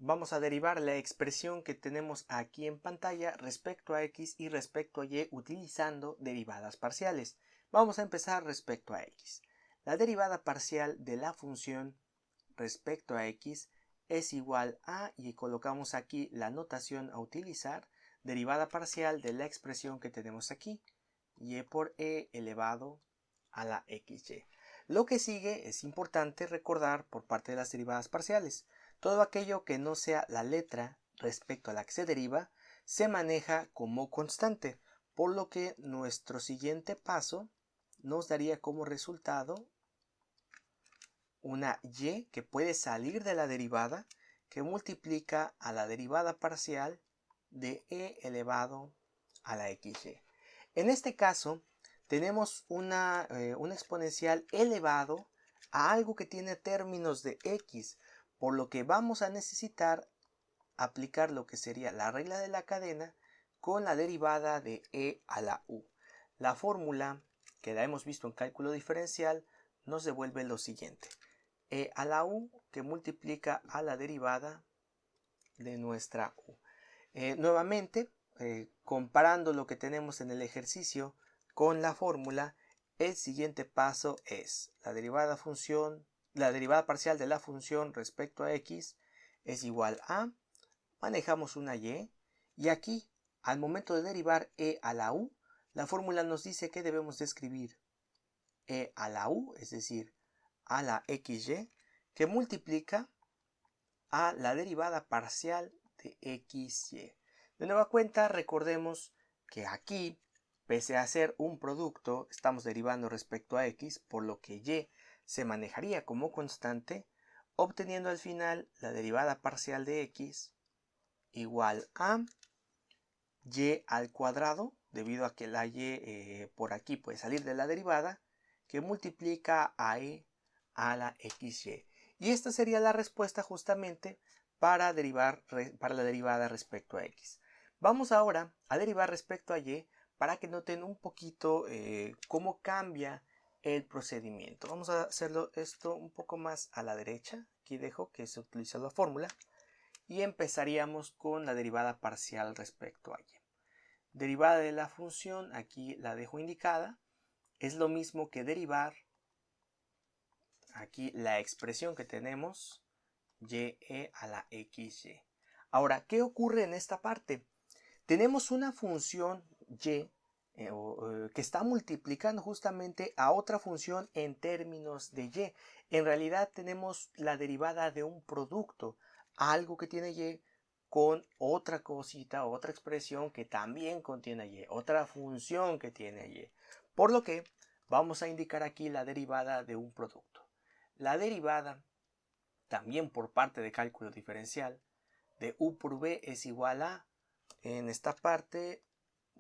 Vamos a derivar la expresión que tenemos aquí en pantalla respecto a x y respecto a y utilizando derivadas parciales. Vamos a empezar respecto a x. La derivada parcial de la función respecto a x es igual a, y colocamos aquí la notación a utilizar, derivada parcial de la expresión que tenemos aquí, y por e elevado a la xy. Lo que sigue es importante recordar por parte de las derivadas parciales. Todo aquello que no sea la letra respecto a la que se deriva se maneja como constante, por lo que nuestro siguiente paso nos daría como resultado una y que puede salir de la derivada, que multiplica a la derivada parcial de e elevado a la xy. En este caso tenemos un exponencial elevado a algo que tiene términos de x, por lo que vamos a necesitar aplicar lo que sería la regla de la cadena con la derivada de e a la u. La fórmula que la hemos visto en cálculo diferencial nos devuelve lo siguiente: e a la u que multiplica a la derivada de nuestra u. Nuevamente, comparando lo que tenemos en el ejercicio con la fórmula, el siguiente paso es la derivada parcial de la función respecto a x es igual a, manejamos una y aquí al momento de derivar e a la u, la fórmula nos dice que debemos de escribir e a la u, es decir, a la xy, que multiplica a la derivada parcial de xy. De nueva cuenta, recordemos que aquí, pese a ser un producto, estamos derivando respecto a x, por lo que y se manejaría como constante, obteniendo al final la derivada parcial de x igual a y al cuadrado, debido a que la y por aquí puede salir de la derivada, que multiplica a e a la xy. Y esta sería la respuesta justamente para la derivada respecto a x. Vamos ahora a derivar respecto a y para que noten un poquito cómo cambia el procedimiento. Vamos a hacerlo esto un poco más a la derecha. Aquí dejo que se utiliza la fórmula. Y empezaríamos con la derivada parcial respecto a y. Derivada de la función, aquí la dejo indicada, es lo mismo que derivar aquí la expresión que tenemos, y a la xy. Ahora, ¿qué ocurre en esta parte? Tenemos una función y que está multiplicando justamente a otra función en términos de y. En realidad tenemos la derivada de un producto, algo que tiene y, con otra cosita, otra expresión que también contiene y, otra función que tiene y. Por lo que vamos a indicar aquí la derivada de un producto. La derivada, también por parte de cálculo diferencial, de u por v es igual a, en esta parte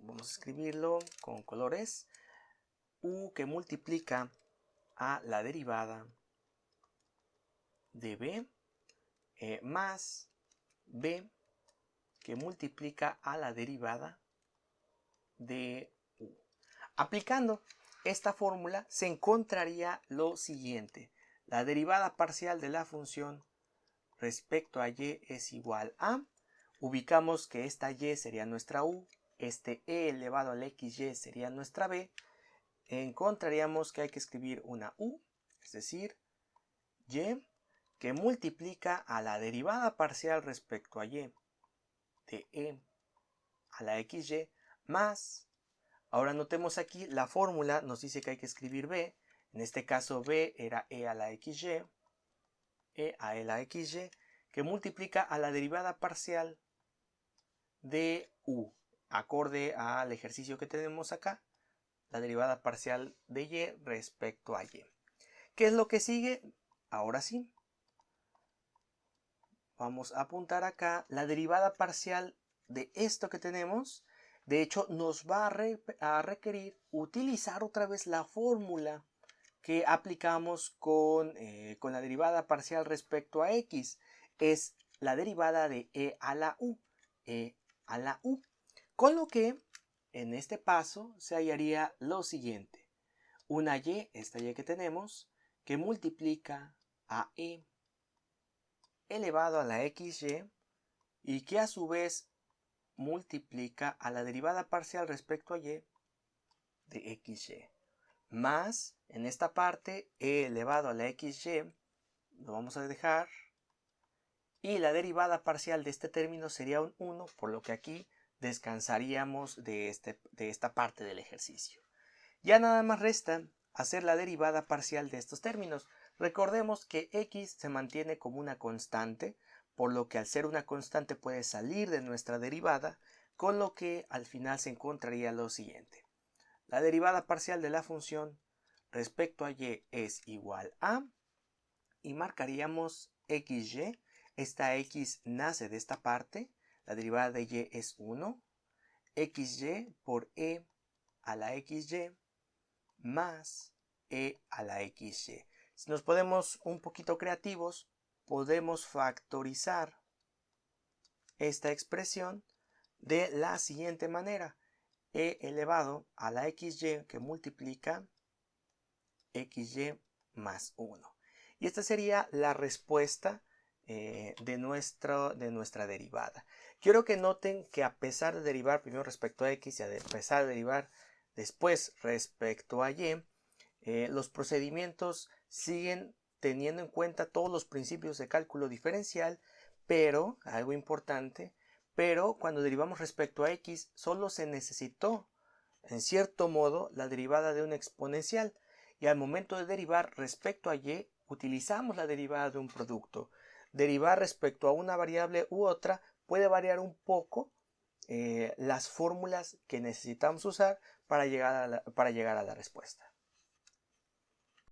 vamos a escribirlo con colores, u que multiplica a la derivada de b más b que multiplica a la derivada de u. Aplicando esta fórmula se encontraría lo siguiente: la derivada parcial de la función respecto a y es igual a, ubicamos que esta y sería nuestra u, este e elevado a la xy sería nuestra b, encontraríamos que hay que escribir una u, es decir, y que multiplica a la derivada parcial respecto a y de e a la xy más, ahora notemos aquí la fórmula nos dice que hay que escribir b, en este caso b era e a la xy, e a la xy, que multiplica a la derivada parcial de u, acorde al ejercicio que tenemos acá, la derivada parcial de y respecto a y. ¿Qué es lo que sigue? Ahora sí, vamos a apuntar acá la derivada parcial de esto que tenemos. De hecho, nos va a requerir utilizar otra vez la fórmula que aplicamos con la derivada parcial respecto a x. Es la derivada de e a la u. Con lo que en este paso se hallaría lo siguiente: una y, esta y que tenemos, que multiplica a e elevado a la xy y que a su vez multiplica a la derivada parcial respecto a y de xy, más en esta parte e elevado a la xy, lo vamos a dejar, y la derivada parcial de este término sería un 1, por lo que aquí descansaríamos de esta parte del ejercicio. Ya nada más resta hacer la derivada parcial de estos términos. Recordemos que x se mantiene como una constante, por lo que al ser una constante puede salir de nuestra derivada, con lo que al final se encontraría lo siguiente. La derivada parcial de la función respecto a y es igual a, y marcaríamos xy. Esta x nace de esta parte, la derivada de y es 1, xy por e a la xy más e a la xy. Si nos podemos un poquito creativos, podemos factorizar esta expresión de la siguiente manera. E elevado a la xy que multiplica xy más 1. Y esta sería la respuesta de nuestra derivada. Quiero que noten que a pesar de derivar primero respecto a x y a pesar de derivar después respecto a y, los procedimientos siguen teniendo en cuenta todos los principios de cálculo diferencial, pero, algo importante, pero cuando derivamos respecto a x solo se necesitó, en cierto modo, la derivada de una exponencial, y al momento de derivar respecto a y utilizamos la derivada de un producto. Derivar respecto a una variable u otra puede variar un poco las fórmulas que necesitamos usar para llegar a la respuesta.